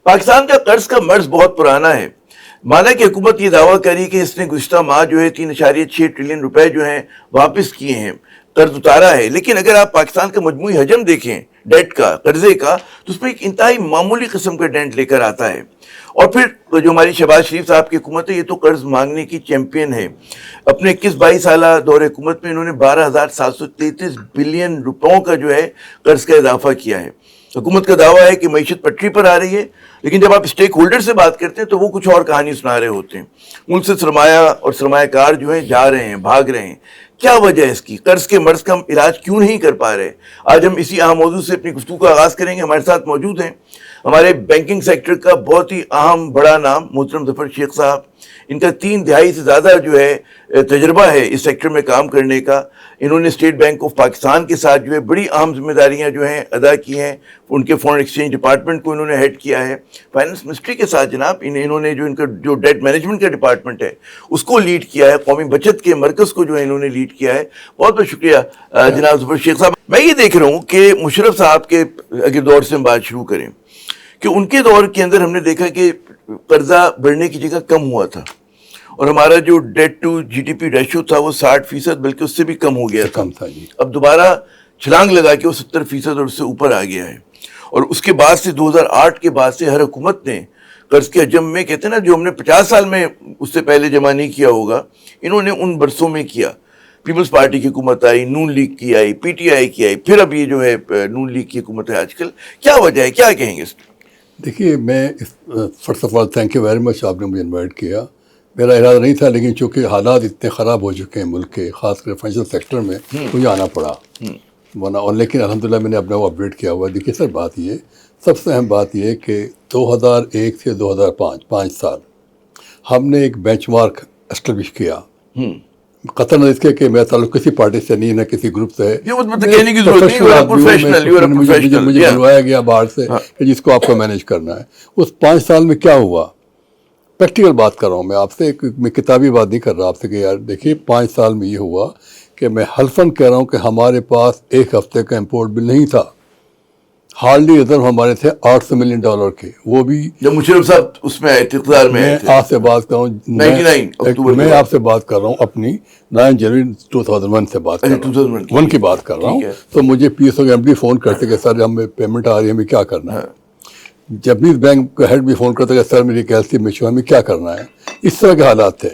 پاکستان کا قرض کا مرض بہت پرانا ہے. مانا کہ حکومت یہ دعویٰ کری کہ اس نے گزشتہ ماہ جو ہے 3.6 ٹریلین روپے جو ہیں واپس کیے ہیں, قرض اتارا ہے. لیکن اگر آپ پاکستان کا مجموعی حجم دیکھیں ڈیٹ کا, قرضے کا, تو اس میں ایک انتہائی معمولی قسم کا ڈینٹ لے کر آتا ہے. اور پھر جو ہماری شہباز شریف صاحب کی حکومت ہے, یہ تو قرض مانگنے کی چیمپئن ہے. اپنے 21-22 سالہ دور حکومت میں انہوں نے 12,733 بلین روپوں کا جو ہے قرض کا اضافہ کیا ہے. حکومت کا دعویٰ ہے کہ معیشت پٹری پر آ رہی ہے, لیکن جب آپ اسٹیک ہولڈر سے بات کرتے ہیں تو وہ کچھ اور کہانی سنا رہے ہوتے ہیں. ملک سے سرمایہ اور سرمایہ کار جو ہیں جا رہے ہیں, بھاگ رہے ہیں. کیا وجہ ہے اس کی؟ قرض کے مرض کا ہم علاج کیوں نہیں کر پا رہے؟ آج ہم اسی اہم موضوع سے اپنی گفتگو کا آغاز کریں گے. ہمارے ساتھ موجود ہیں ہمارے بینکنگ سیکٹر کا بہت ہی اہم بڑا نام محترم ظفر شیخ صاحب. ان کا 3 دہائی سے زیادہ جو ہے تجربہ ہے اس سیکٹر میں کام کرنے کا. انہوں نے اسٹیٹ بینک آف پاکستان کے ساتھ جو ہے بڑی اہم ذمہ داریاں جو ہیں ادا کی ہیں. ان کے فورن ایکسچینج ڈپارٹمنٹ کو انہوں نے ہیڈ کیا ہے. فائنانس منسٹری کے ساتھ جناب انہوں نے جو ان کا جو ڈیٹ مینجمنٹ کا ڈپارٹمنٹ ہے اس کو لیڈ کیا ہے. قومی بچت کے مرکز کو جو ہے انہوں نے لیڈ کیا ہے. بہت بہت شکریہ جناب ظفر شیخ صاحب. میں یہ دیکھ رہا ہوں کہ مشرف صاحب کے اگر دور سے ہم بات شروع کریں کہ ان کے دور کے اندر ہم نے دیکھا کہ قرضہ بڑھنے کی جگہ کم ہوا تھا, اور ہمارا جو debt to G D P ratio تھا وہ 60%, بلکہ اس سے بھی کم ہو گیا تھا. اب دوبارہ چھلانگ لگا کے وہ 70% اور اس سے اوپر آ گیا ہے. اور اس کے بعد سے 2008 کے بعد سے ہر حکومت نے قرض کے حجم میں, کہتے ہیں نا, جو ہم نے 50 سال میں اس سے پہلے جمع نہیں کیا ہوگا, انہوں نے ان برسوں میں کیا. پیپلز پارٹی کی حکومت آئی, نون لیگ کی آئی, پی ٹی آئی کی آئی, پھر اب یہ جو ہے نون لیگ کی حکومت ہے آج کل. کیا وجہ ہے, کیا کہیں گے اس میں؟ دیکھیے, میں first of all thank you very much, آپ نے مجھے انوائٹ کیا. میرا ارادہ نہیں تھا, لیکن چونکہ حالات اتنے خراب ہو چکے ہیں ملک کے, خاص کر فائنینشیل سیکٹر میں, مجھے آنا پڑا ورنہ. اور لیکن الحمدللہ میں نے اپنا وہ اپڈیٹ کیا ہوا ہے. دیکھیے سر, بات یہ, سب سے اہم بات یہ کہ 2001 سے 2005 5 سال ہم نے ایک بینچ مارک اسٹیبلش کیا. قطع نظر اس کے کہ میرا تعلق کسی پارٹی سے نہیں, نہ کسی گروپ سے ہے. مجھے بلوایا گیا باہر سے کہ جس کو آپ کو مینیج کرنا ہے. اس 5 سال میں کیا ہوا, پریکٹیکل بات کر رہا ہوں میں آپ سے, میں کتابی بات نہیں کر رہا آپ سے کہ یار دیکھیے 5 سال میں یہ ہوا کہ میں حلفاً کہہ رہا ہوں کہ ہمارے پاس ایک ہفتے کا امپورٹ بل نہیں تھا. ہارڈلی ریزرو ہمارے تھے $800 ملین کے, وہ بھی جب مشرف صاحب اس میں اقتدار میں میں آپ سے بات کر رہا ہوں, میں آپ سے بات کر رہا ہوں اپنی 9 جنوری 2001 سے بات کر رہا ہوں, 1 کی بات کر رہا ہوں. تو مجھے پی ایس او کے ایم ڈی فون کرتے کہ سر ہمیں پیمنٹ آ رہی ہے, ہمیں کیا کرنا ہے. جب بھی بینک کا ہیڈ بھی فون کرتا کہ سر میری کیلسی میں ہمیں کیا کرنا ہے. اس طرح کے حالات تھے.